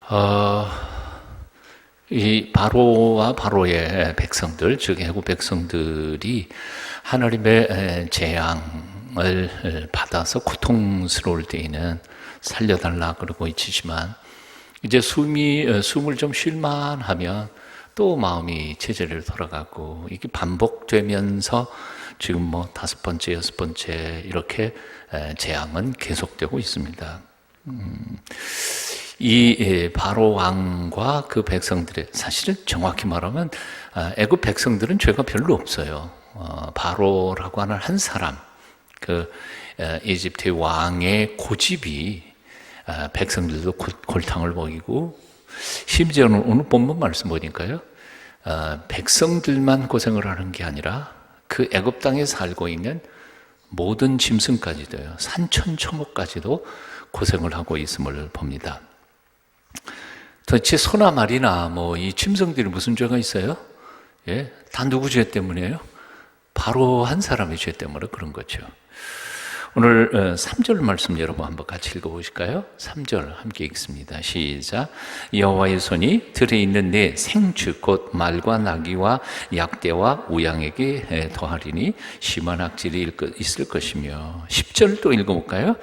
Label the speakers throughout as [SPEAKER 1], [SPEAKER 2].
[SPEAKER 1] 어, 이 바로와 바로의 백성들, 즉 애굽 백성들이 하나님의 재앙을 받아서 고통스러울 때에는 살려달라 그러고 있지만, 이제 숨을 좀 쉴만 하면 또 마음이 제자리로 돌아가고, 이게 반복되면서 지금 뭐 5번째, 6번째 이렇게 재앙은 계속되고 있습니다. 이 바로 왕과 그 백성들의, 사실은 정확히 말하면 애굽 백성들은 죄가 별로 없어요. 바로라고 하는 한 사람, 그 이집트의 왕의 고집이 백성들도 골탕을 먹이고, 심지어는 오늘 본문 말씀 보니까요, 백성들만 고생을 하는 게 아니라 그 애굽 땅에 살고 있는 모든 짐승까지도요, 산천초목까지도 고생을 하고 있음을 봅니다. 도대체 소나 말이나 뭐 이 짐승들이 무슨 죄가 있어요? 예, 다 누구 죄 때문이에요? 바로 한 사람의 죄 때문에 그런 거죠. 오늘 3절 말씀 여러분 한번 같이 읽어보실까요? 3절 함께 읽습니다. 시작. 여호와의 손이 들에 있는 내 생축 곧 말과 나귀와 약대와 우양에게 더하리니 심한 악질이 있을 것이며. 10절 또 읽어볼까요?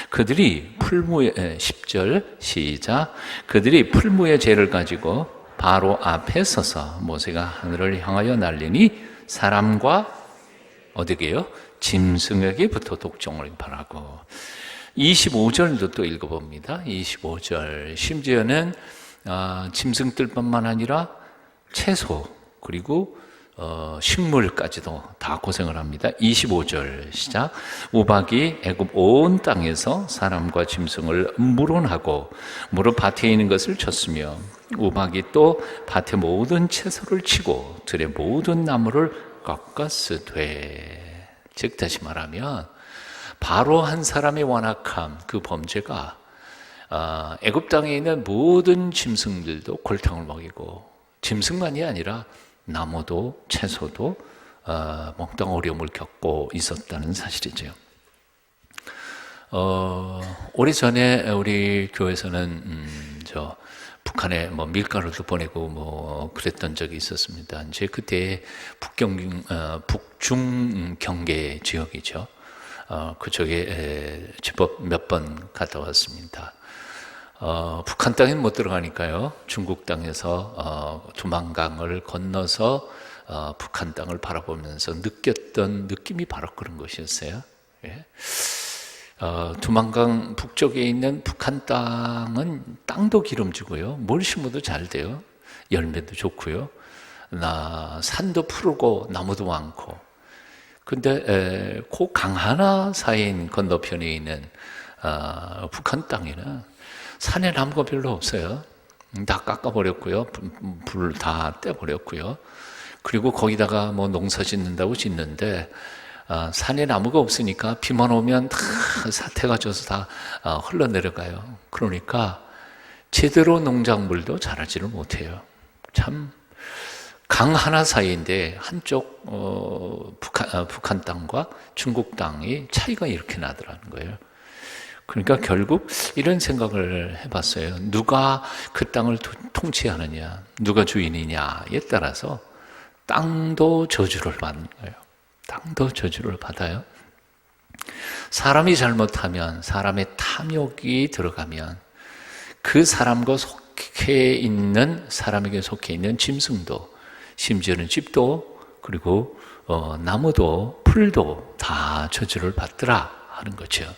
[SPEAKER 1] 그들이 풀무의 10절 시작. 그들이 풀무의 죄를 가지고 바로 앞에 서서 모세가 하늘을 향하여 날리니 사람과 어디게요? 짐승에게부터 독종을 바라고. 25절도 또 읽어봅니다. 25절 심지어는 짐승들뿐만 아니라 채소 그리고 식물까지도 다 고생을 합니다. 25절 시작. 우박이 애굽 온 땅에서 사람과 짐승을 물어나고 무릇 밭에 있는 것을 쳤으며 우박이 또 밭의 모든 채소를 치고 들의 모든 나무를 꺾었으되. 즉 다시 말하면 바로 한 사람의 완악함, 그 범죄가 애굽 땅에 있는 모든 짐승들도 골탕을 먹이고, 짐승만이 아니라 나무도 채소도 몽땅 어려움을 겪고 있었다는 사실이죠. 오래전에 우리 교회에서는 북한에 뭐 밀가루도 보내고 뭐 그랬던 적이 있었습니다. 이제 그때 북중 경계 지역이죠. 그쪽에 제법 몇 번 갔다 왔습니다. 북한 땅엔 못 들어가니까요, 중국 땅에서 두만강을 건너서 북한 땅을 바라보면서 느꼈던 느낌이 바로 그런 것이었어요. 예. 두만강 북쪽에 있는 북한 땅은 땅도 기름지고요, 뭘 심어도 잘 돼요. 열매도 좋고요, 산도 푸르고 나무도 많고. 근데 그 강 하나 사이인 건너편에 있는 북한 땅에는 산에 나무가 별로 없어요. 다 깎아버렸고요, 불 다 떼버렸고요. 그리고 거기다가 뭐 농사 짓는다고 짓는데 산에 나무가 없으니까 비만 오면 다 사태가 져서 다 흘러내려가요. 그러니까 제대로 농작물도 자라지를 못해요. 참, 강 하나 사이인데 한쪽 북한 땅과 중국 땅이 차이가 이렇게 나더라는 거예요. 그러니까 결국 이런 생각을 해봤어요. 누가 그 땅을 통치하느냐, 누가 주인이냐에 따라서 땅도 저주를 받는 거예요. 땅도 저주를 받아요. 사람이 잘못하면, 사람의 탐욕이 들어가면 그 사람과 사람에게 속해 있는 짐승도, 심지어는 집도, 그리고 나무도 풀도 다 저주를 받더라 하는 거죠.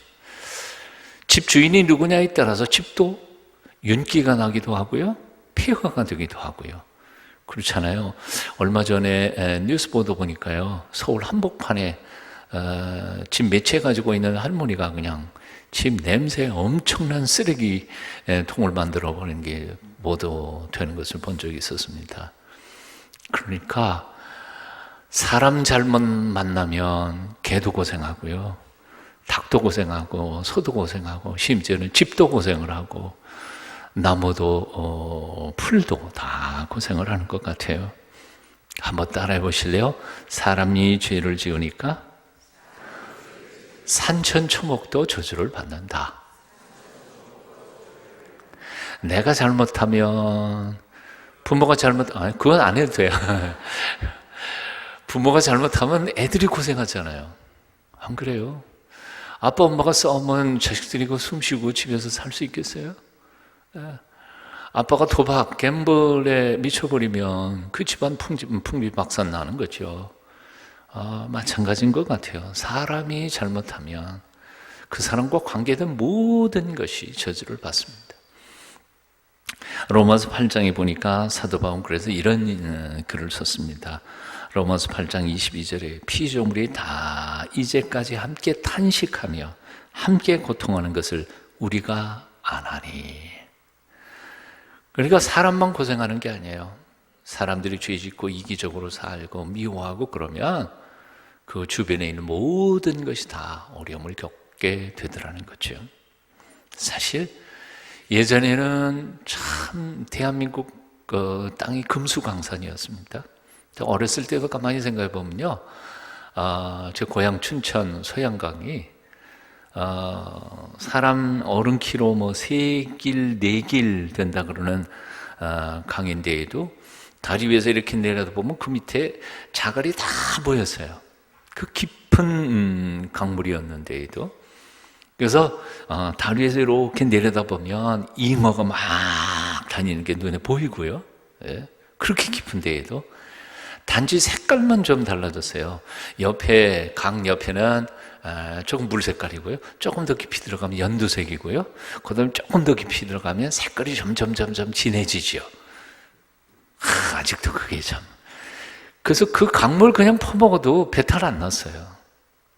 [SPEAKER 1] 집 주인이 누구냐에 따라서 집도 윤기가 나기도 하고요, 폐허가 되기도 하고요. 그렇잖아요. 얼마 전에 뉴스 보도 보니까요, 서울 한복판에 집 몇 채 가지고 있는 할머니가 그냥 집 냄새 엄청난 쓰레기 통을 만들어 버리는 게 보도되는 것을 본 적이 있었습니다. 그러니까 사람 잘못 만나면 개도 고생하고요, 닭도 고생하고, 소도 고생하고, 심지어는 집도 고생을 하고, 나무도 풀도 다 고생을 하는 것 같아요. 한번 따라해 보실래요? 사람이 죄를 지으니까 산천초목도 저주를 받는다. 내가 잘못하면 부모가 아니, 그건 안 해도 돼요. 부모가 잘못하면 애들이 고생하잖아요. 안 그래요? 아빠 엄마가 싸우면 자식들이 숨 쉬고 집에서 살 수 있겠어요? 아빠가 도박, 갬블에 미쳐버리면 그 집안 풍비박산 나는 거죠. 마찬가지인 것 같아요. 사람이 잘못하면 그 사람과 관계된 모든 것이 저주를 받습니다. 로마서 8장에 보니까 사도 바울은 그래서 이런 글을 썼습니다. 로마서 8장 22절에 피조물이 다 이제까지 함께 탄식하며 함께 고통하는 것을 우리가 아나니. 그러니까 사람만 고생하는 게 아니에요. 사람들이 죄 짓고 이기적으로 살고 미워하고 그러면 그 주변에 있는 모든 것이 다 어려움을 겪게 되더라는 거죠. 사실 예전에는 참 대한민국 땅이 금수강산이었습니다. 어렸을 때도 가만히 생각해 보면요, 제 고향 춘천 소양강이 사람 어른 키로 3길, 4길 된다 그러는 강인데에도 다리 위에서 이렇게 내려다보면 그 밑에 자갈이 다 보였어요. 그 깊은 강물이었는데에도. 그래서 다리 위에서 이렇게 내려다보면 잉어가 막 다니는 게 눈에 보이고요. 예, 그렇게 깊은 데에도 단지 색깔만 좀 달라졌어요. 옆에 강 옆에는 조금 물 색깔이고요. 조금 더 깊이 들어가면 연두색이고요. 그다음에 조금 더 깊이 들어가면 색깔이 점점 진해지죠. 아직도 그게 참. 그래서 그 강물 그냥 퍼먹어도 배탈 안 났어요.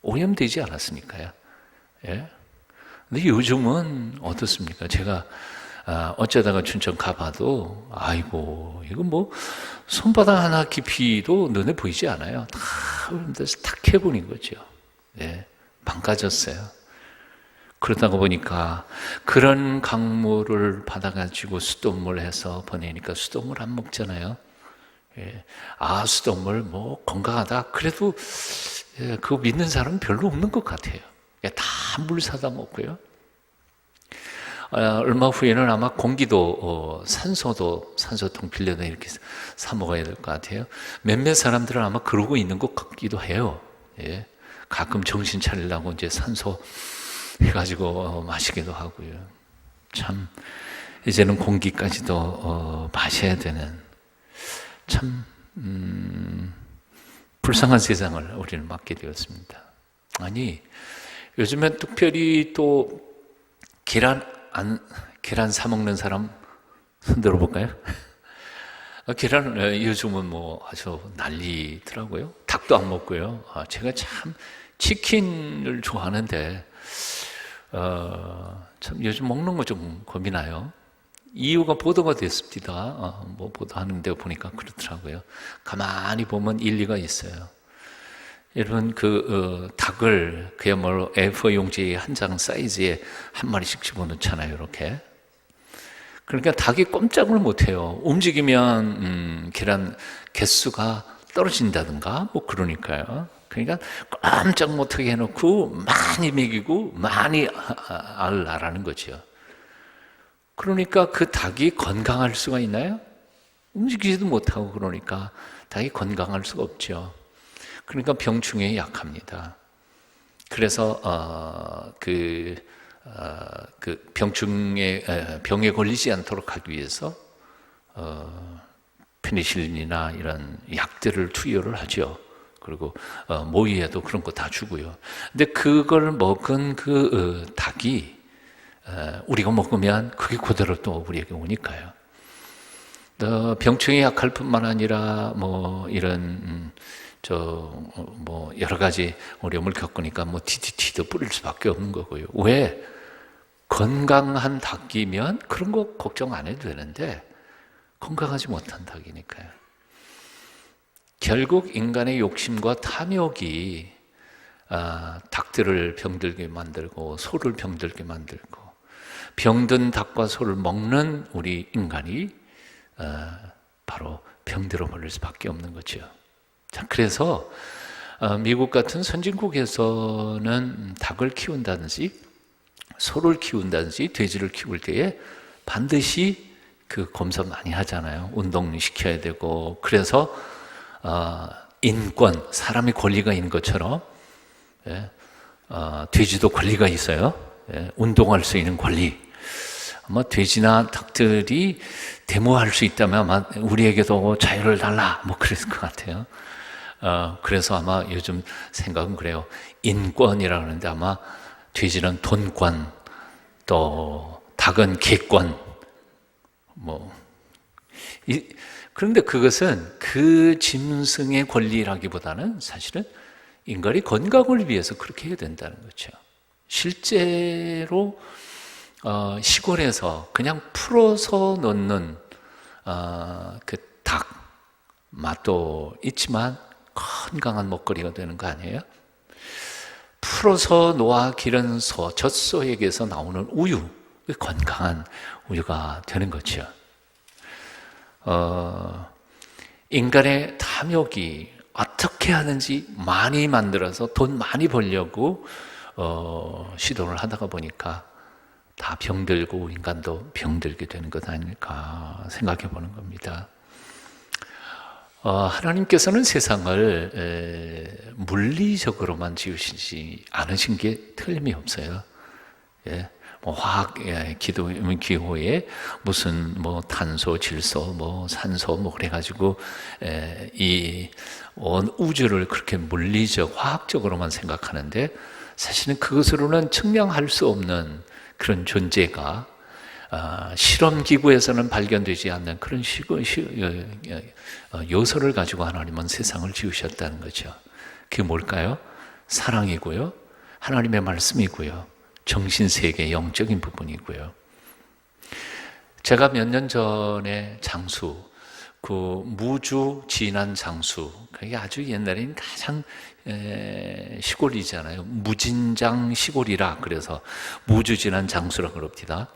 [SPEAKER 1] 오염되지 않았으니까요. 예. 근데 요즘은 어떻습니까? 제가 어쩌다가 춘천 가봐도 아이고 이거 손바닥 하나 깊이도 눈에 보이지 않아요. 다 흐름돼서 탁해버린 거죠. 예, 망가졌어요. 그러다가 보니까 그런 강물을 받아가지고 수돗물 해서 보내니까 수돗물 안 먹잖아요. 예, 수돗물 건강하다. 그래도 그거 믿는 사람은 별로 없는 것 같아요. 다 물 사다 먹고요. 얼마 후에는 아마 공기도 산소통 빌려다 이렇게 사 먹어야 될 것 같아요. 몇몇 사람들은 아마 그러고 있는 것 같기도 해요. 예. 가끔 정신 차리려고 이제 산소 해가지고 마시기도 하고요. 참 이제는 공기까지도 마셔야 되는 참 불쌍한 세상을 우리는 맞게 되었습니다. 아니 요즘엔 특별히 또 계란 사 먹는 사람 손 들어볼까요? 계란 요즘은 아주 난리더라고요. 닭도 안 먹고요. 제가 참 치킨을 좋아하는데 참 요즘 먹는 거 좀 겁이 나요. 이유가 보도가 됐습니다. 보도하는 데 보니까 그렇더라고요. 가만히 보면 일리가 있어요. 여러분 닭을 그야말로 A4 용지 한 장 사이즈에 한 마리씩 집어넣잖아요. 이렇게. 그러니까 닭이 꼼짝을 못해요. 움직이면 계란 개수가 떨어진다든가 그러니까요. 그러니까 꼼짝 못하게 해놓고 많이 먹이고 많이 알라라는 거죠. 그러니까 그 닭이 건강할 수가 있나요? 움직이지도 못하고 그러니까 닭이 건강할 수가 없죠. 그러니까 병충해에 약합니다. 그래서 병에 걸리지 않도록 하기 위해서 페니실린이나 이런 약들을 투여를 하죠. 그리고 모유에도 그런 거 다 주고요. 근데 그걸 먹은 닭이 우리가 먹으면 그게 그대로 또 우리에게 오니까요. 병충해 약할 뿐만 아니라 이런 여러 가지 어려움을 겪으니까 DDT도 뿌릴 수밖에 없는 거고요. 왜? 건강한 닭이면 그런 거 걱정 안 해도 되는데 건강하지 못한 닭이니까요. 결국 인간의 욕심과 탐욕이 닭들을 병들게 만들고 소를 병들게 만들고 병든 닭과 소를 먹는 우리 인간이 바로 병들어 버릴 수밖에 없는 거죠. 자, 그래서 미국 같은 선진국에서는 닭을 키운다든지 소를 키운다든지 돼지를 키울 때에 반드시 그 검사 많이 하잖아요. 운동시켜야 되고. 그래서 인권, 사람이 권리가 있는 것처럼 돼지도 권리가 있어요. 운동할 수 있는 권리. 아마 돼지나 닭들이 데모할 수 있다면 아마 우리에게도 자유를 달라 뭐 그랬을 것 같아요. 그래서 아마 요즘 생각은 그래요. 인권이라고 하는데 아마 돼지는 돈권, 또 닭은 개권. 그런데 그것은 그 짐승의 권리라기보다는 사실은 인간이 건강을 위해서 그렇게 해야 된다는 거죠. 실제로 시골에서 그냥 풀어서 놓는 그 닭 맛도 있지만 건강한 먹거리가 되는 거 아니에요? 풀어서 놓아 기른 소, 젖소에게서 나오는 우유, 건강한 우유가 되는 거죠. 인간의 탐욕이 어떻게 하는지 많이 만들어서 돈 많이 벌려고 시도를 하다가 보니까 다 병들고 인간도 병들게 되는 것 아닐까 생각해 보는 겁니다. 하나님께서는 세상을 물리적으로만 지으시지 않으신 게 틀림이 없어요. 화학 기호에 무슨 탄소, 질소, 산소 그래가지고 이 온 우주를 그렇게 물리적, 화학적으로만 생각하는데 사실은 그것으로는 측량할 수 없는 그런 존재가 실험기구에서는 발견되지 않는 그런 요소를 가지고 하나님은 세상을 지으셨다는 거죠. 그게 뭘까요? 사랑이고요, 하나님의 말씀이고요, 정신세계, 영적인 부분이고요. 제가 몇 년 전에 장수, 그 무주 진안 장수, 그게 아주 옛날에는 가장 시골이잖아요. 무진장 시골이라 그래서 무주 진안 장수라 그럽니다.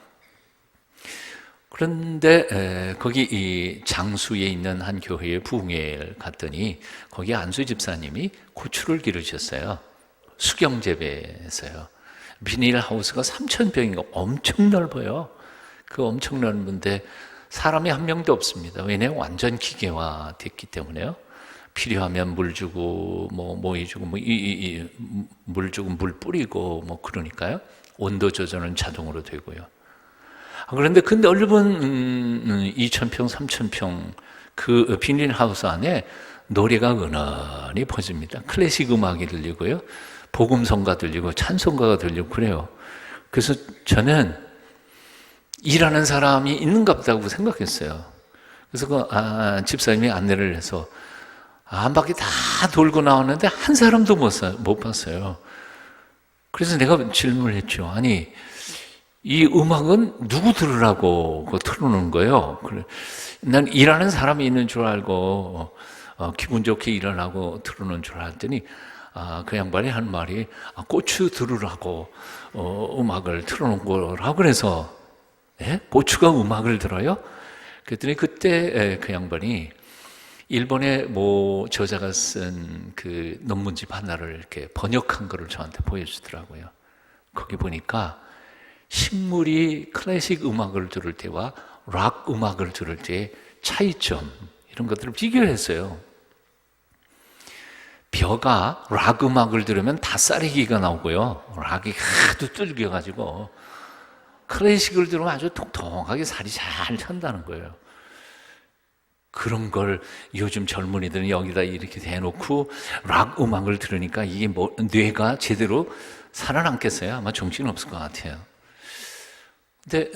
[SPEAKER 1] 그런데 거기 이 장수에 있는 한 교회에 부흥회를 갔더니 거기 안수 집사님이 고추를 기르셨어요. 수경 재배했어요. 비닐하우스가 3,000평이고 엄청 넓어요. 그 엄청 넓은데 사람이 한 명도 없습니다. 왜냐하면 완전 기계화 됐기 때문에요. 필요하면 물 주고 물 주고 물 뿌리고 그러니까요. 온도 조절은 자동으로 되고요. 그런데 그 넓은 2,000평, 3,000평 그 비닐하우스 안에 노래가 은은히 퍼집니다. 클래식 음악이 들리고요, 복음성가 들리고 찬송가가 들리고 그래요. 그래서 저는 일하는 사람이 있는가 보다고 생각했어요. 그래서 집사님이 안내를 해서 한 바퀴 다 돌고 나왔는데 한 사람도 못 봤어요. 그래서 내가 질문을 했죠. 아니, 이 음악은 누구 들으라고 틀어놓은 거예요? 난 일하는 사람이 있는 줄 알고 기분 좋게 일하라고 틀어놓은 줄 알았더니 그 양반이 한 말이 고추 들으라고 음악을 틀어놓은 거라고 그래서 고추가 음악을 들어요? 그랬더니 그때 그 양반이 일본의 저자가 쓴 그 논문집 하나를 이렇게 번역한 거를 저한테 보여주더라고요. 거기 보니까 식물이 클래식 음악을 들을 때와 락 음악을 들을 때의 차이점, 이런 것들을 비교했어요. 벼가 락 음악을 들으면 다싸리기가 나오고요, 락이 하도 뚫겨가지고, 클래식을 들으면 아주 통통하게 살이 잘 찬다는 거예요. 그런 걸 요즘 젊은이들은 여기다 이렇게 대놓고 락 음악을 들으니까 이게 뇌가 제대로 살아남겠어요? 아마 정신 없을 것 같아요. 근데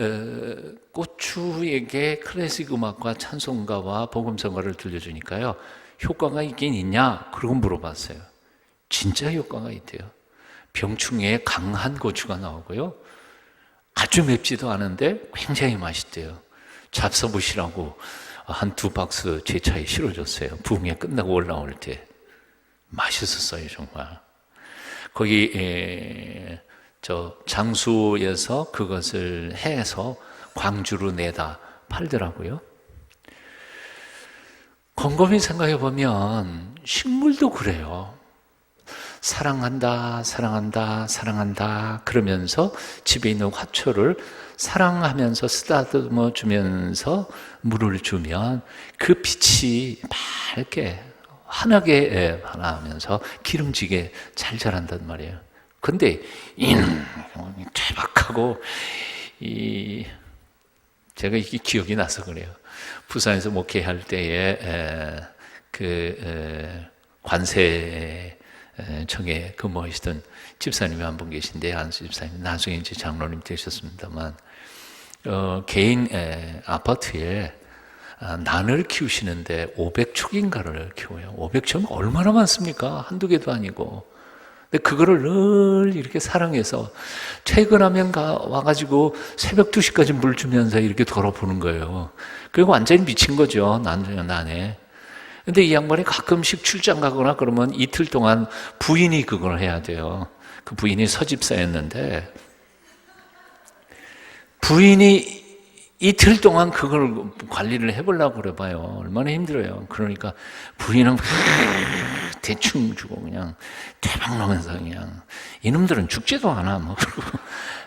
[SPEAKER 1] 고추에게 클래식 음악과 찬송가와 복음성가를 들려주니까요, 효과가 있긴 있냐? 그러고 물어봤어요. 진짜 효과가 있대요. 병충해에 강한 고추가 나오고요, 아주 맵지도 않은데 굉장히 맛있대요. 잡숴보시라고 한 2박스 제 차에 실어줬어요. 부흥회 끝나고 올라올 때. 맛있었어요, 정말. 거기 장수에서 그것을 해서 광주로 내다 팔더라고요. 곰곰이 생각해 보면 식물도 그래요. 사랑한다, 사랑한다, 사랑한다 그러면서 집에 있는 화초를 사랑하면서 쓰다듬어 주면서 물을 주면 그 빛이 맑게 환하게 반하면서 기름지게 잘 자란단 말이에요. 근데 퇴박하고 제가 이게 기억이 나서 그래요. 부산에서 목회할 때에 관세청에 근무하시던 집사님이 한 분 계신데, 안수 집사님, 나중에 이제 장로님 되셨습니다만, 개인 아파트에 난을 키우시는데 500촉인가를 키워요. 500촉은 얼마나 많습니까? 한두 개도 아니고. 근데 그거를 늘 이렇게 사랑해서 퇴근하면 와가지고 새벽 2시까지 물 주면서 이렇게 돌아보는 거예요. 그리고 완전히 미친 거죠. 난에. 근데 이 양반이 가끔씩 출장 가거나 그러면 이틀 동안 부인이 그걸 해야 돼요. 그 부인이 서집사였는데, 부인이 이틀 동안 그걸 관리를 해보려고 그래 봐요. 얼마나 힘들어요. 그러니까 부인은 대충 주고 그냥 대박 나면서 그냥 이놈들은 죽지도 않아 뭐 그러고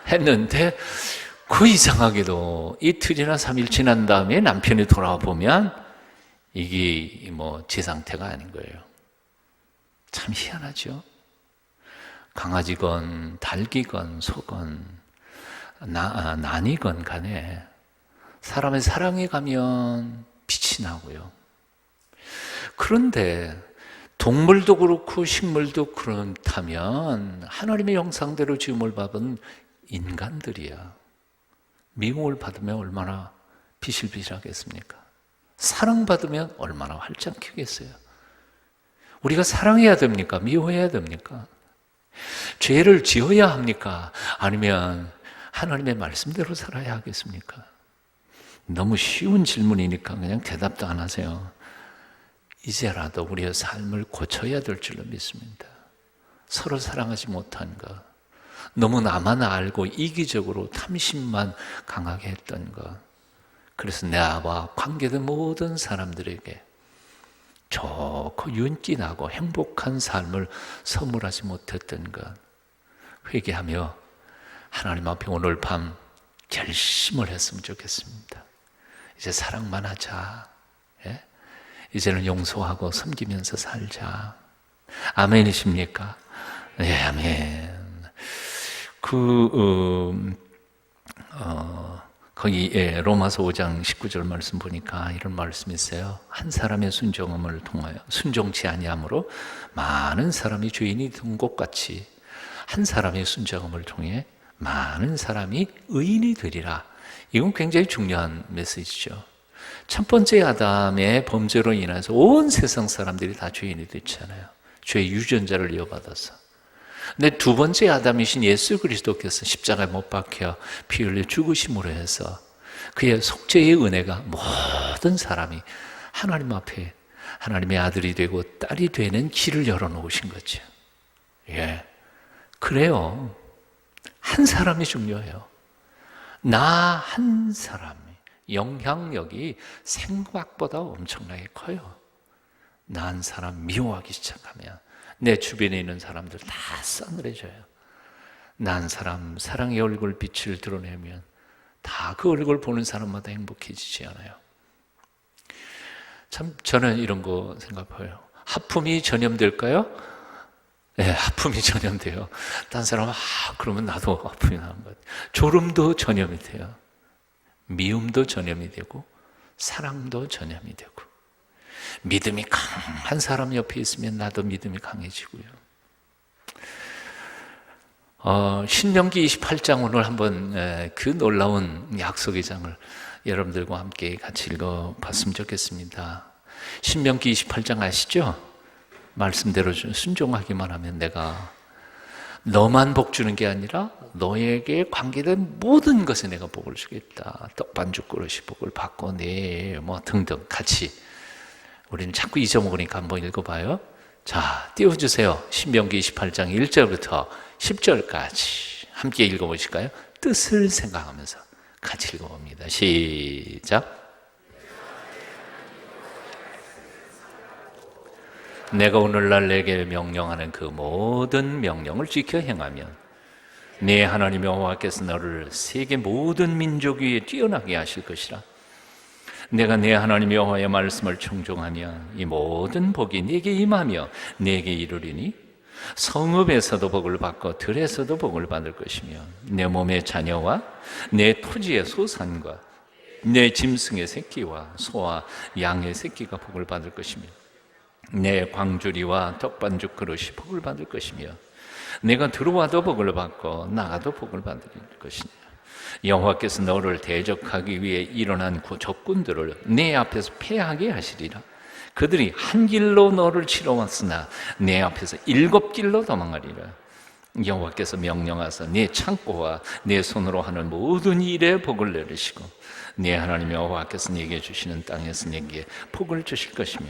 [SPEAKER 1] 했는데, 그 이상하게도 이틀이나 3일 지난 다음에 남편이 돌아와 보면 이게 뭐 제 상태가 아닌 거예요. 참 희한하죠. 강아지건 닭이건 소건 난이건 간에 사람의 사랑에 가면 빛이 나고요. 그런데 동물도 그렇고 식물도 그렇다면 하나님의 형상대로 지음을 받은 인간들이야. 미움을 받으면 얼마나 비실비실하겠습니까? 사랑받으면 얼마나 활짝 피겠어요. 우리가 사랑해야 됩니까? 미워해야 됩니까? 죄를 지어야 합니까? 아니면 하나님의 말씀대로 살아야 하겠습니까? 너무 쉬운 질문이니까 그냥 대답도 안 하세요. 이제라도 우리의 삶을 고쳐야 될 줄로 믿습니다. 서로 사랑하지 못한 것, 너무 나만 알고 이기적으로 탐심만 강하게 했던 것, 그래서 나와 관계된 모든 사람들에게 좋고 윤기나고 행복한 삶을 선물하지 못했던 것, 회개하며 하나님 앞에 오늘 밤 결심을 했으면 좋겠습니다. 이제 사랑만 하자. 예? 이제는 용서하고 섬기면서 살자. 아멘이십니까? 네, 아멘. 거기 로마서 5장 19절 말씀 보니까 이런 말씀이 있어요. 한 사람의 순종함을 통하여 순종치 아니함으로 많은 사람이 죄인이 된 것 같이 한 사람의 순종함을 통해 많은 사람이 의인이 되리라. 이건 굉장히 중요한 메시지죠. 첫 번째 아담의 범죄로 인해서 온 세상 사람들이 다 죄인이 됐잖아요. 죄의 유전자를 이어받아서. 근데 두 번째 아담이신 예수 그리스도께서 십자가에 못 박혀 피 흘려 죽으심으로 해서 그의 속죄의 은혜가 모든 사람이 하나님 앞에 하나님의 아들이 되고 딸이 되는 길을 열어놓으신 거죠. 예, 그래요. 한 사람이 중요해요. 나 한 사람이 영향력이 생각보다 엄청나게 커요. 나 한 사람 미워하기 시작하면 내 주변에 있는 사람들 다 싸늘해져요. 나 한 사람 사랑의 얼굴 빛을 드러내면 다 그 얼굴 보는 사람마다 행복해지지 않아요. 참 저는 이런 거 생각해요. 하품이 전염될까요? 네, 하품이 전염돼요. 딴 사람은 그러면 나도 하품이 나는 것 같아요. 졸음도 전염이 돼요. 미움도 전염이 되고 사랑도 전염이 되고 믿음이 강한 사람 옆에 있으면 나도 믿음이 강해지고요. 신명기 28장 오늘 한번 그 놀라운 약속의 장을 여러분들과 함께 같이 읽어봤으면 좋겠습니다. 신명기 28장 아시죠? 말씀대로 순종하기만 하면 내가 너만 복 주는 게 아니라 너에게 관계된 모든 것에 내가 복을 주겠다. 떡반죽 그릇이 복을 받고 뭐 등등 같이 우리는 자꾸 잊어먹으니까 한번 읽어봐요. 자, 띄워주세요. 신명기 28장 1절부터 10절까지 함께 읽어보실까요? 뜻을 생각하면서 같이 읽어봅니다. 시작. 내가 오늘날 내게 명령하는 그 모든 명령을 지켜 행하면 네 하나님 여호와께서 너를 세계 모든 민족 위에 뛰어나게 하실 것이라. 내가 네 하나님 여호와의 말씀을 청종하면 이 모든 복이 네게 임하며 네게 이르리니 성읍에서도 복을 받고 들에서도 복을 받을 것이며 내 몸의 자녀와 내 토지의 소산과 내 짐승의 새끼와 소와 양의 새끼가 복을 받을 것이며 내 광주리와 떡반죽 그릇이 복을 받을 것이며 내가 들어와도 복을 받고 나가도 복을 받을 것이냐. 여호와께서 너를 대적하기 위해 일어난 적군들을 내 앞에서 패하게 하시리라. 그들이 한 길로 너를 치러 왔으나 내 앞에서 7길로 도망가리라. 여호와께서 명령하사 내 창고와 내 손으로 하는 모든 일에 복을 내리시고 네 하나님 여호와께서 네게 주시는 땅에서 네게 복을 주실 것이며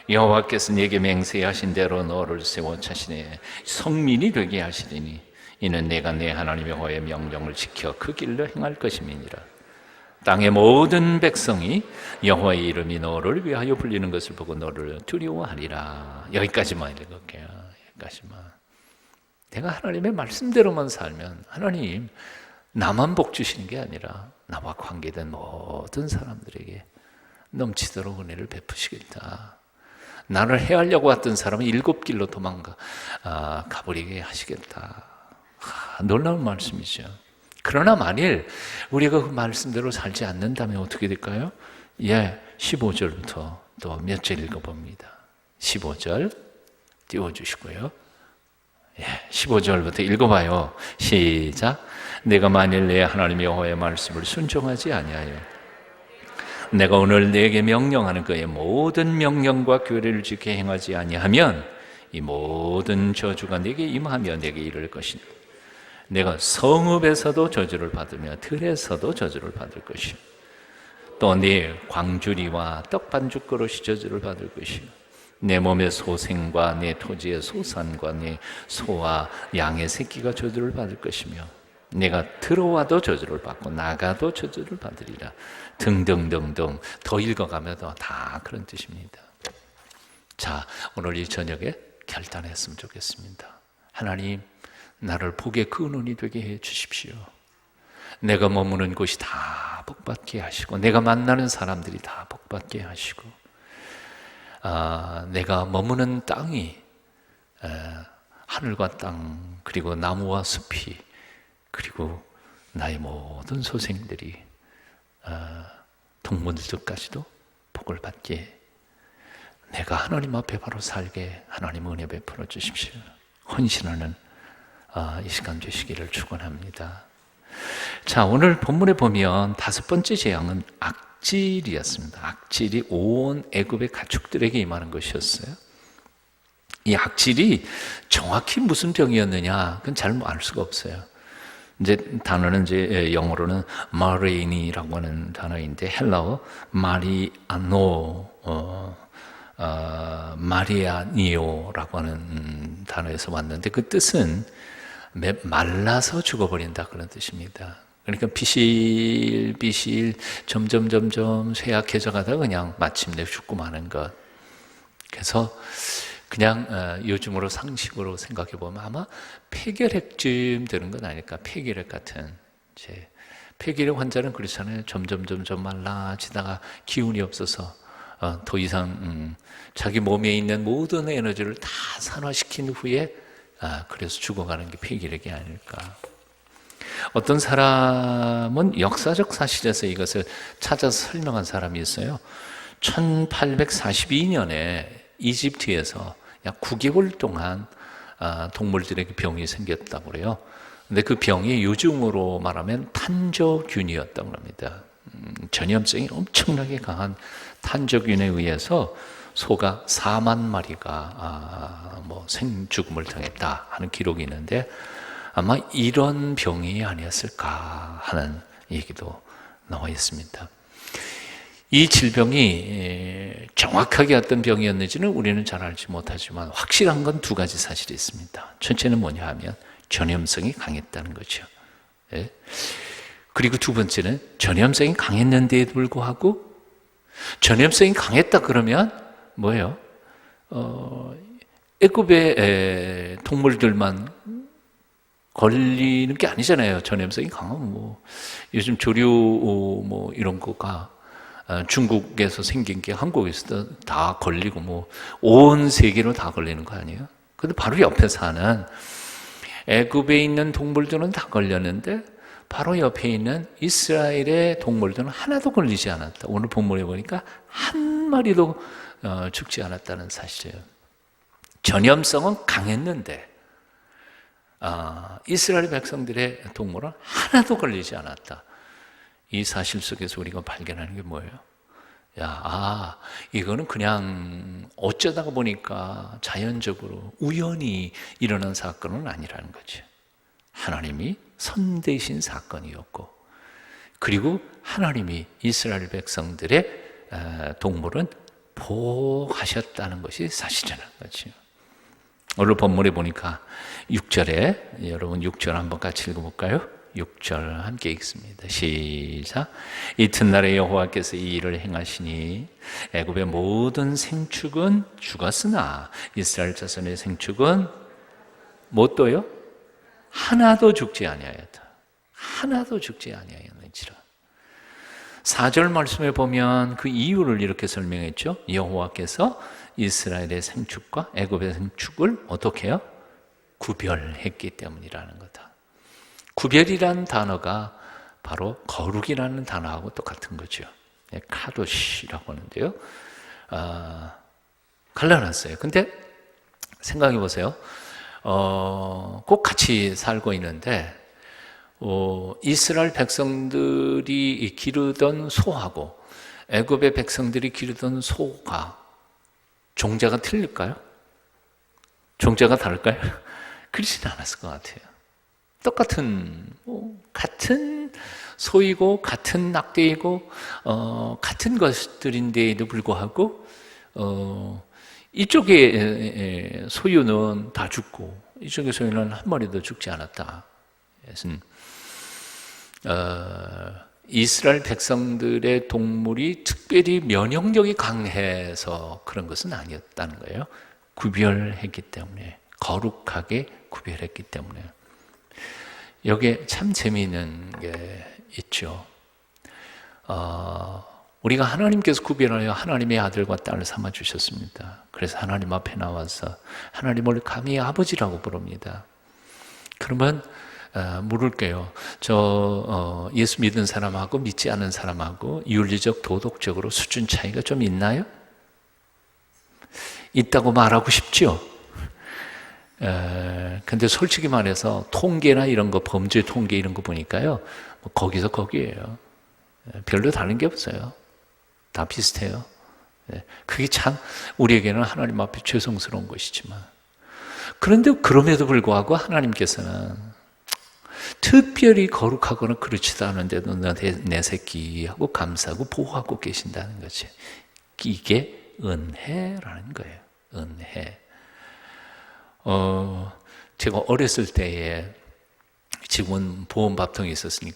[SPEAKER 1] 여호와께서 네게 맹세하신 대로 너를 세워 자신의 성민이 되게 하시리니 이는 내가 네 하나님 여호와의 명령을 지켜 그 길로 행할 것임이니라. 땅의 모든 백성이 여호와의 이름이 너를 위하여 불리는 것을 보고 너를 두려워하리라. 여기까지만 읽을게요. 여기까지만. 내가 하나님의 말씀대로만 살면 하나님 나만 복 주시는 게 아니라 나와 관계된 모든 사람들에게 넘치도록 은혜를 베푸시겠다. 나를 해하려고 왔던 사람은 7길로 도망가 가버리게 하시겠다. 놀라운 말씀이죠. 그러나 만일 우리가 그 말씀대로 살지 않는다면 어떻게 될까요? 15절부터 또 몇 절 읽어봅니다. 15절 띄워주시고요. 15절부터 읽어봐요. 시작. 내가 만일 내 하나님 여호와의 말씀을 순종하지 아니하여 내가 오늘 내게 명령하는 그의 모든 명령과 규례를 지켜 행하지 아니하면 이 모든 저주가 내게 임하며 내게 이를 것이니 내가 성읍에서도 저주를 받으며 들에서도 저주를 받을 것이요 또 네 광주리와 떡반죽 그릇이 저주를 받을 것이요 내 몸의 소생과 내 토지의 소산과 내 소와 양의 새끼가 저주를 받을 것이며 내가 들어와도 저주를 받고 나가도 저주를 받으리라. 등등등등 더 읽어가면 다 그런 뜻입니다. 자, 오늘 이 저녁에 결단했으면 좋겠습니다. 하나님, 나를 복의 근원이 되게 해 주십시오. 내가 머무는 곳이 다 복받게 하시고 내가 만나는 사람들이 다 복받게 하시고 내가 머무는 땅이 하늘과 땅 그리고 나무와 숲이 그리고 나의 모든 소생들이 동물들까지도 복을 받게 내가 하나님 앞에 바로 살게 하나님 은혜 베풀어 주십시오. 헌신하는 이 시간 되시기를 축원합니다. 자, 오늘 본문에 보면 5번째 재앙은 악질이었습니다. 악질이 온 애굽의 가축들에게 임하는 것이었어요. 이 악질이 정확히 무슨 병이었느냐 그건 잘 알 수가 없어요. 이제 단어는 이제 영어로는 마레인이라고 하는 단어인데 헬라어 마리아니오라고 하는 단어에서 왔는데 그 뜻은 말라서 죽어버린다 그런 뜻입니다. 그러니까 비실비실 점점 쇠약해져 가다가 그냥 마침내 죽고 마는 것. 그래서 그냥 요즘으로 상식으로 생각해 보면 아마 폐결핵쯤 되는 건 아닐까. 폐결핵 같은 폐결핵 환자는 그렇잖아요. 점점 말라지다가 기운이 없어서 더 이상 자기 몸에 있는 모든 에너지를 다 산화시킨 후에 그래서 죽어가는 게 폐결핵이 아닐까. 어떤 사람은 역사적 사실에서 이것을 찾아서 설명한 사람이 있어요. 1842년에 이집트에서 약 9개월 동안 동물들에게 병이 생겼다고 그래요. 근데 그 병이 요즘으로 말하면 탄저균이었다고 합니다. 전염성이 엄청나게 강한 탄저균에 의해서 소가 4만 마리가 생죽음을 당했다 하는 기록이 있는데 아마 이런 병이 아니었을까 하는 얘기도 나와 있습니다. 이 질병이 정확하게 어떤 병이었는지는 우리는 잘 알지 못하지만 확실한 건 2가지 사실이 있습니다. 첫째는 뭐냐 하면 전염성이 강했다는 거죠. 그리고 2번째는 전염성이 강했는데도 불구하고 전염성이 강했다 그러면 뭐예요? 애굽의 동물들만 걸리는 게 아니잖아요. 전염성이 강하면 요즘 조류 이런 거가 중국에서 생긴 게 한국에서도 다 걸리고 온 세계로 다 걸리는 거 아니에요? 근데 바로 옆에 사는 애굽에 있는 동물들은 다 걸렸는데 바로 옆에 있는 이스라엘의 동물들은 하나도 걸리지 않았다. 오늘 본문에 보니까 한 마리도 죽지 않았다는 사실이에요. 전염성은 강했는데 이스라엘 백성들의 동물은 하나도 걸리지 않았다. 이 사실 속에서 우리가 발견하는 게 뭐예요? 이거는 그냥 어쩌다가 보니까 자연적으로 우연히 일어난 사건은 아니라는 거죠. 하나님이 선대신 사건이었고, 그리고 하나님이 이스라엘 백성들의 동물은 보호하셨다는 것이 사실이라는 거죠. 오늘 본문에 보니까 6절에, 여러분 6절 한번 같이 읽어볼까요? 6절 함께 읽습니다. 시작. 이튿날에 여호와께서 이 일을 행하시니 애굽의 모든 생축은 죽었으나 이스라엘 자손의 생축은 못 떠요? 하나도 죽지 아니하였다. 하나도 죽지 아니하였는지라. 4절 말씀에 보면 그 이유를 이렇게 설명했죠. 여호와께서 이스라엘의 생축과 애굽의 생축을 어떻게 해요? 구별했기 때문이라는 거다. 구별이라는 단어가 바로 거룩이라는 단어하고 똑같은 거죠. 카도시라고 하는데요. 갈라놨어요. 근데 생각해 보세요. 꼭 같이 살고 있는데 이스라엘 백성들이 기르던 소하고 애굽의 백성들이 기르던 소가 종자가 틀릴까요? 종자가 다를까요? 그렇진 않았을 것 같아요. 똑같은 같은 소이고 같은 낙대이고 같은 것들인데도 불구하고 이쪽의 소유는 다 죽고 이쪽의 소유는 한 마리도 죽지 않았다. 그래서 이스라엘 백성들의 동물이 특별히 면역력이 강해서 그런 것은 아니었다는 거예요. 구별했기 때문에, 거룩하게 구별했기 때문에. 여기에 참 재미있는 게 있죠. 우리가 하나님께서 구별하여 하나님의 아들과 딸을 삼아 주셨습니다. 그래서 하나님 앞에 나와서 하나님을 감히 아버지라고 부릅니다. 그러면 물을게요. 예수 믿은 사람하고 믿지 않은 사람하고 윤리적, 도덕적으로 수준 차이가 좀 있나요? 있다고 말하고 싶죠? 근데 솔직히 말해서 통계나 이런 거, 범죄 통계 이런 거 보니까요, 거기서 거기예요. 별로 다른 게 없어요. 다 비슷해요. 그게 참 우리에게는 하나님 앞에 죄송스러운 것이지만, 그런데 그럼에도 불구하고 하나님께서는 특별히 거룩하거나 그렇지도 않은데도 내 새끼하고 감싸고 보호하고 계신다는 거지. 이게 은혜라는 거예요. 은혜. 제가 어렸을 때에, 지금은 보험밥통이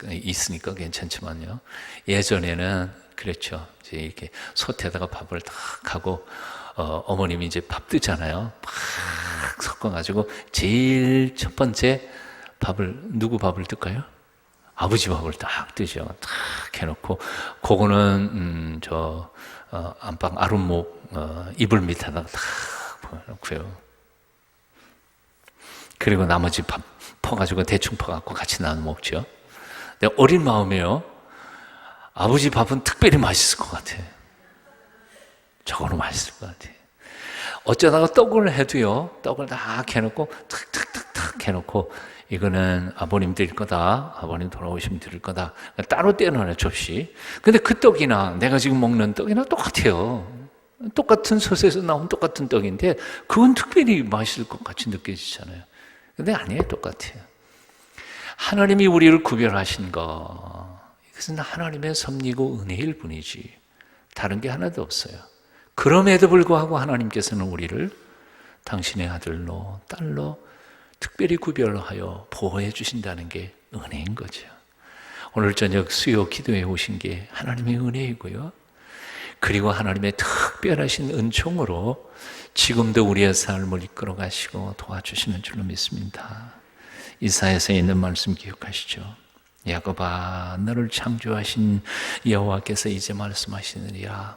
[SPEAKER 1] 있으니까 괜찮지만요. 예전에는 그랬죠. 이제 이렇게 솥에다가 밥을 딱 하고, 어머님이 이제 밥 뜨잖아요. 막 섞어가지고, 제일 첫 번째 누구 밥을 뜰까요? 아버지 밥을 딱 뜨죠. 딱 해놓고, 그거는, 안방 아랫목, 이불 밑에다가 딱 놓고요. 그리고 나머지 밥 퍼가지고 대충 퍼갖고 같이 나눠 먹죠. 근데 어린 마음에요, 아버지 밥은 특별히 맛있을 것 같아. 저거는 맛있을 것 같아. 어쩌다가 떡을 해도요, 떡을 딱 해놓고 탁탁탁탁 해놓고, 이거는 아버님 드릴 거다, 아버님 돌아오시면 드릴 거다, 따로 떼어놔요, 접시. 근데 그 떡이나 내가 지금 먹는 떡이나 똑같아요. 똑같은 솥에서 나온 똑같은 떡인데 그건 특별히 맛있을 것 같이 느껴지잖아요. 근데 아니에요, 똑같아요. 하나님이 우리를 구별하신 거, 이것은 하나님의 섭리고 은혜일 뿐이지 다른 게 하나도 없어요. 그럼에도 불구하고 하나님께서는 우리를 당신의 아들로, 딸로 특별히 구별하여 보호해 주신다는 게 은혜인 거죠. 오늘 저녁 수요 기도해 오신 게 하나님의 은혜이고요. 그리고 하나님의 특별하신 은총으로 지금도 우리의 삶을 이끌어 가시고 도와주시는 줄로 믿습니다. 이사야서에 있는 말씀 기억하시죠? 야곱아, 너를 창조하신 여호와께서 이제 말씀하시느니라.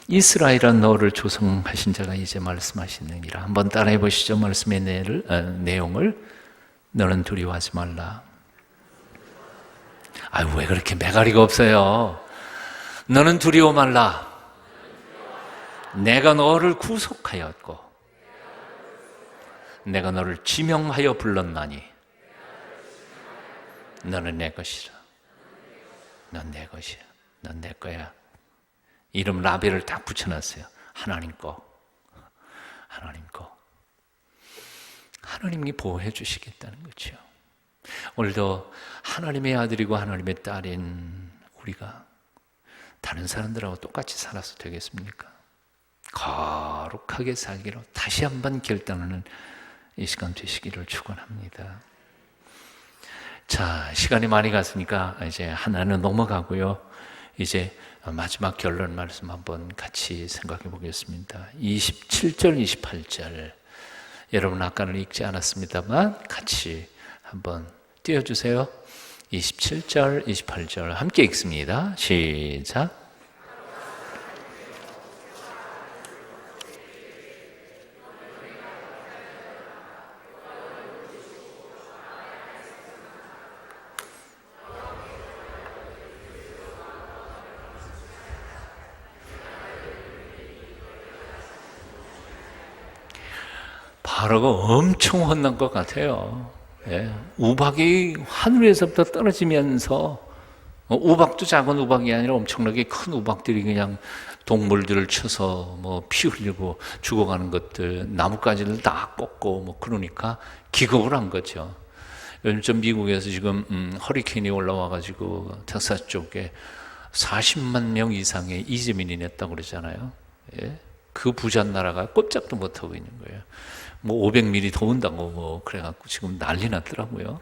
[SPEAKER 1] 이스라엘아, 너를 조성하신 자가 이제 말씀하시느니라. 한번 따라해 보시죠. 말씀의 내용을. 너는 두려워하지 말라. 아유, 왜 그렇게 매가리가 없어요? 너는 두려워 말라. 내가 너를 구속하였고 내가 너를 지명하여 불렀나니 너는 내 것이라. 넌 내 것이야. 넌 내 거야. 이름 라벨을 딱 붙여놨어요. 하나님 거. 하나님 거. 하나님이 보호해 주시겠다는 거죠. 오늘도 하나님의 아들이고 하나님의 딸인 우리가 다른 사람들하고 똑같이 살아서 되겠습니까? 거룩하게 살기로 다시 한번 결단하는 이 시간 되시기를 축원합니다. 자, 시간이 많이 갔으니까 이제 하나는 넘어가고요. 이제 마지막 결론 말씀 한번 같이 생각해 보겠습니다. 27절, 28절. 여러분 아까는 읽지 않았습니다만 같이 한번 띄워주세요. 27절, 28절 함께 읽습니다. 시작. 바로가 엄청 혼난 것 같아요. 예. 우박이 하늘에서부터 떨어지면서 우박도 작은 우박이 아니라 엄청나게 큰 우박들이 그냥 동물들을 쳐서 뭐 피 흘리고 죽어가는 것들, 나뭇가지를 다 꺾고 뭐 그러니까 기겁을 한 거죠. 요즘 좀 미국에서 지금 허리케인이 올라와가지고 텍사스 쪽에 40만 명 이상의 이재민이 냈다고 그러잖아요. 예. 그 부자인 나라가 꼼짝도 못하고 있는 거예요. 뭐 500mm 더 온다고 뭐 그래갖고 지금 난리 났더라고요.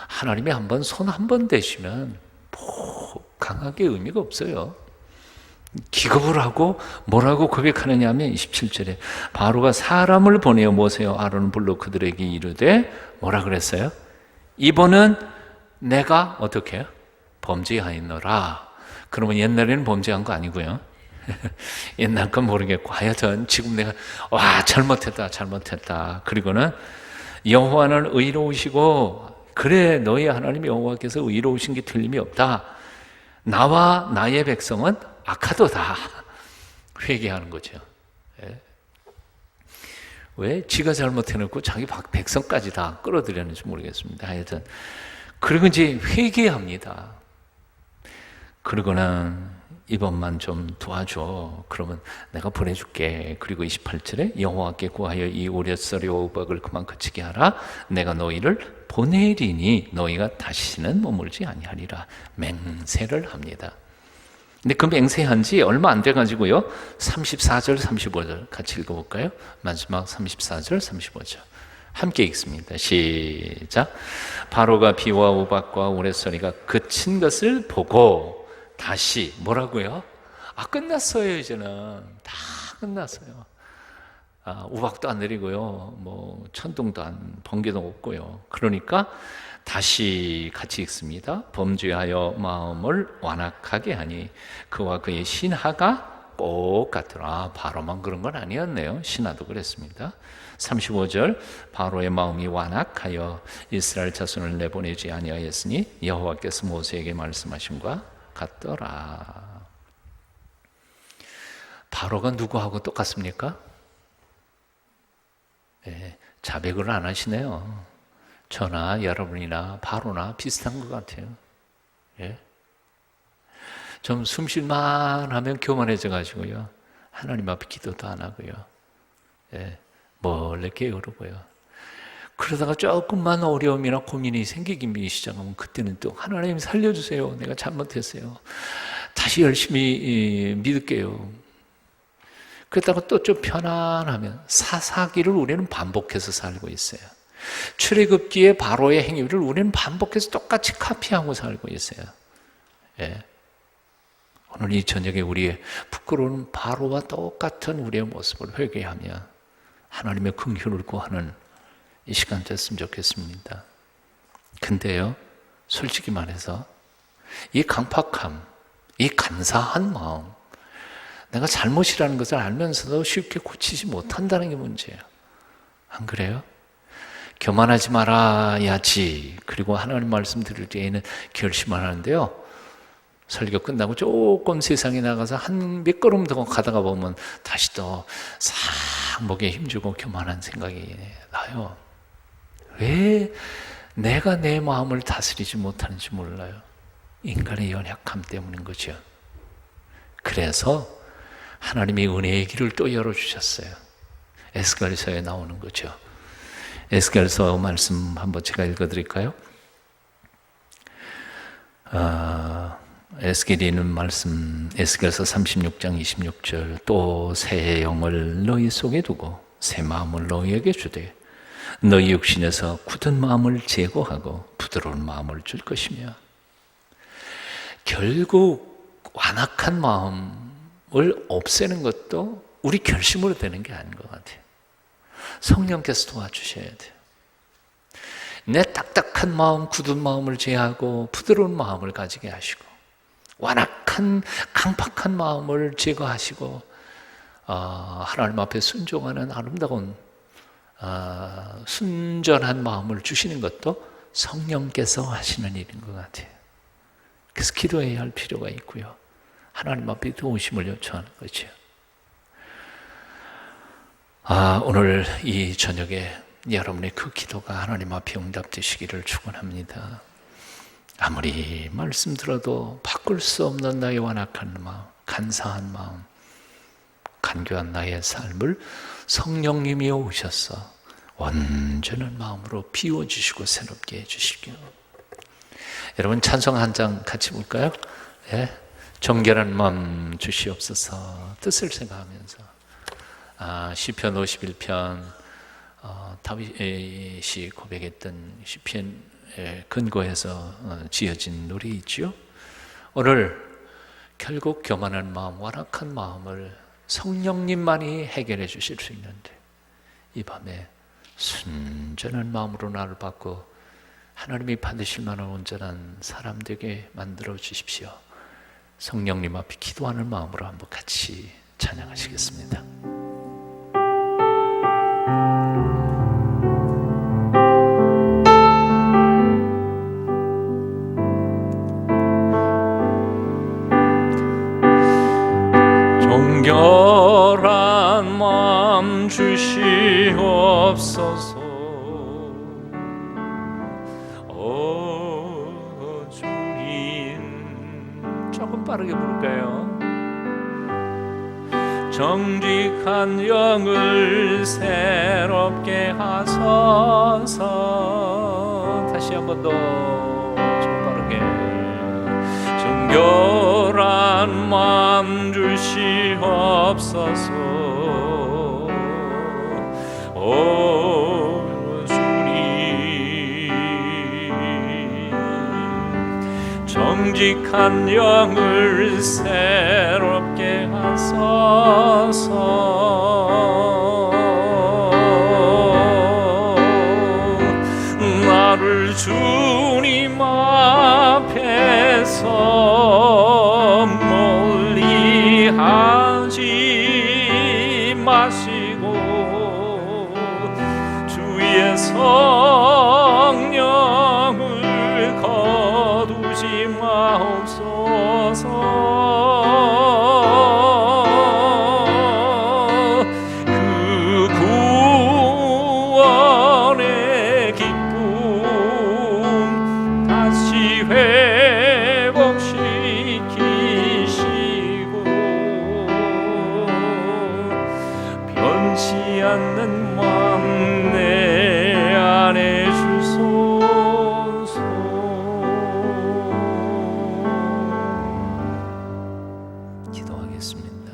[SPEAKER 1] 하나님이 한번 손 한 번 대시면 강하게 의미가 없어요. 기겁을 하고 뭐라고 고백하느냐 하면 27절에 바로가 사람을 보내어 모세와 아론을 불러 그들에게 이르되 뭐라 그랬어요? 이번은 내가 어떻게 해요? 범죄하였노라. 그러면 옛날에는 범죄한 거 아니고요. 옛날 건 모르겠고 하여튼 지금 내가 잘못했다. 그리고는 여호와는 의로우시고 그래 너희 하나님 여호와께서 의로우신 게 틀림이 없다. 나와 나의 백성은 악하도다. 회개하는 거죠. 예. 왜? 지가 잘못해놓고 자기 백성까지 다 끌어들였는지 모르겠습니다. 하여튼 그리고 이제 회개합니다. 그러고는 이번만 좀 도와줘. 그러면 내가 보내줄게. 그리고 28절에 여호와께 구하여 이 우레소리와 우박을 그만 그치게 하라. 내가 너희를 보내리니 너희가 다시는 머물지 아니하리라. 맹세를 합니다. 근데 그 맹세한 지 얼마 안 돼가지고요. 34절, 35절 같이 읽어볼까요? 마지막 34절, 35절. 함께 읽습니다. 시작. 바로가 비와 우박과 우레소리가 그친 것을 보고 다시 뭐라고요? 끝났어요. 이제는 다 끝났어요. 우박도 안 내리고요. 뭐 천둥도 안 번개도 없고요. 그러니까 다시 같이 읽습니다. 범죄하여 마음을 완악하게 하니 그와 그의 신하가 똑같더라. 바로만 그런 건 아니었네요. 신하도 그랬습니다. 35절 바로의 마음이 완악하여 이스라엘 자손을 내보내지 아니하였으니 여호와께서 모세에게 말씀하심과 같더라. 바로가 누구하고 똑같습니까? 네, 자백을 안 하시네요. 저나 여러분이나 바로나 비슷한 것 같아요. 예? 좀 숨쉴만 하면 교만해져 가지고요. 하나님 앞에 기도도 안 하고요. 예, 멀리 게으르고요. 그러다가 조금만 어려움이나 고민이 생기기 시작하면 그때는 또 하나님 살려주세요. 내가 잘못했어요. 다시 열심히 믿을게요. 그러다가 또 좀 편안하면 사사기를 우리는 반복해서 살고 있어요. 출애굽기의 바로의 행위를 우리는 반복해서 똑같이 카피하고 살고 있어요. 예. 오늘 이 저녁에 우리의 부끄러운 바로와 똑같은 우리의 모습을 회개하며 하나님의 긍휼을 구하는 이 시간 됐으면 좋겠습니다. 근데요, 솔직히 말해서 이 강팍함, 이 간사한 마음, 내가 잘못이라는 것을 알면서도 쉽게 고치지 못한다는 게 문제예요. 안 그래요? 교만하지 말아야지. 그리고 하나님 말씀 들을 때에는 결심을 하는데요, 설교 끝나고 조금 세상에 나가서 한 몇 걸음 더 가다가 보면 다시 또 싹 목에 힘주고 교만한 생각이 나요. 왜 내가 내 마음을 다스리지 못하는지 몰라요. 인간의 연약함 때문인 거죠. 그래서 하나님이 은혜의 길을 또 열어주셨어요. 에스겔서에 나오는 거죠. 에스겔서 말씀 한번 제가 읽어드릴까요? 에스겔이 있는 말씀, 에스겔서 36장 26절. 또 새 영을 너희 속에 두고 새 마음을 너희에게 주되 너희 육신에서 굳은 마음을 제거하고 부드러운 마음을 줄 것이며. 결국 완악한 마음을 없애는 것도 우리 결심으로 되는 게 아닌 것 같아요. 성령께서 도와주셔야 돼요. 내 딱딱한 마음, 굳은 마음을 제하고 부드러운 마음을 가지게 하시고, 완악한 강팍한 마음을 제거하시고, 하나님 앞에 순종하는 아름다운 순전한 마음을 주시는 것도 성령께서 하시는 일인 것 같아요. 그래서 기도해야 할 필요가 있고요, 하나님 앞에 도우심을 요청하는 거죠. 오늘 이 저녁에 여러분의 그 기도가 하나님 앞에 응답되시기를 축원합니다. 아무리 말씀 들어도 바꿀 수 없는 나의 완악한 마음, 간사한 마음, 간교한 나의 삶을 성령님이 오셔서 온전한 마음으로 비워주시고 새롭게 해주시기를. 여러분 찬송 한 장 같이 볼까요? 예? 정결한 마음 주시옵소서. 뜻을 생각하면서 시편 51편 다윗이 고백했던 시편에 근거해서 지어진 노래 있죠. 오늘 결국 교만한 마음, 완악한 마음을 성령님만이 해결해 주실 수 있는데, 이 밤에 순전한 마음으로 나를 받고 하나님이 받으실 만한 온전한 사람 되게 만들어 주십시오. 성령님 앞에 기도하는 마음으로 한번 같이 찬양하시겠습니다. 정결한 마음 주시옵소서. 주님, 조금 빠르게 부를까요? 정직한 영을 새롭게 하소서. 다시 한 번 더 좀 빠르게. 정결한 마음 주시옵소서. 오 주님, 정직한 영을 새롭게 하소서. 나를 주님 앞에서 멀리 하지 마시고 주의 성령을 거두지 마옵소서. 그 구원의 기쁨 다시 회복시키시고 변치 않는 마음 내 안에 주소서. 기도하겠습니다.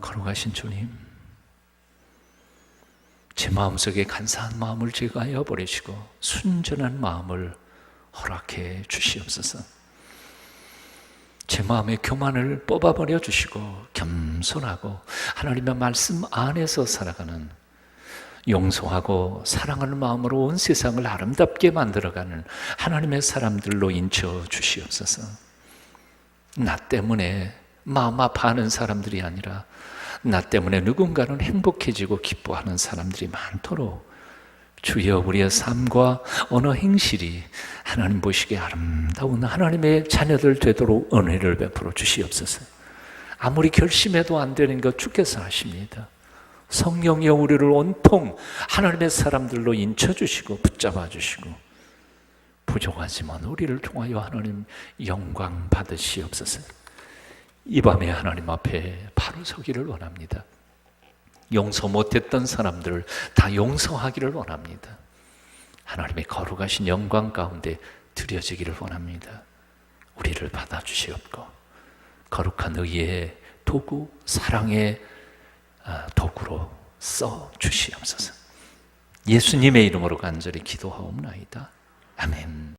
[SPEAKER 1] 걸어가신 주님, 제 마음속에 간사한 마음을 제거하여 버리시고 순전한 마음을 허락해 주시옵소서. 제 마음의 교만을 뽑아버려 주시고 겸손하고 하나님의 말씀 안에서 살아가는, 용서하고 사랑하는 마음으로 온 세상을 아름답게 만들어가는 하나님의 사람들로 인쳐 주시옵소서. 나 때문에 마음 아파하는 사람들이 아니라 나 때문에 누군가는 행복해지고 기뻐하는 사람들이 많도록 주여 우리의 삶과 언어 행실이 하나님 보시기에 아름다운 하나님의 자녀들 되도록 은혜를 베풀어 주시옵소서. 아무리 결심해도 안 되는 것 주께서 하십니다. 성령이여 우리를 온통 하나님의 사람들로 인쳐주시고 붙잡아 주시고, 부족하지만 우리를 통하여 하나님 영광 받으시옵소서. 이 밤에 하나님 앞에 바로 서기를 원합니다. 용서 못했던 사람들을 다 용서하기를 원합니다. 하나님의 거룩하신 영광 가운데 드려지기를 원합니다. 우리를 받아주시옵고 거룩한 의의 도구, 사랑의 도구로 써 주시옵소서. 예수님의 이름으로 간절히 기도하옵나이다. 아멘.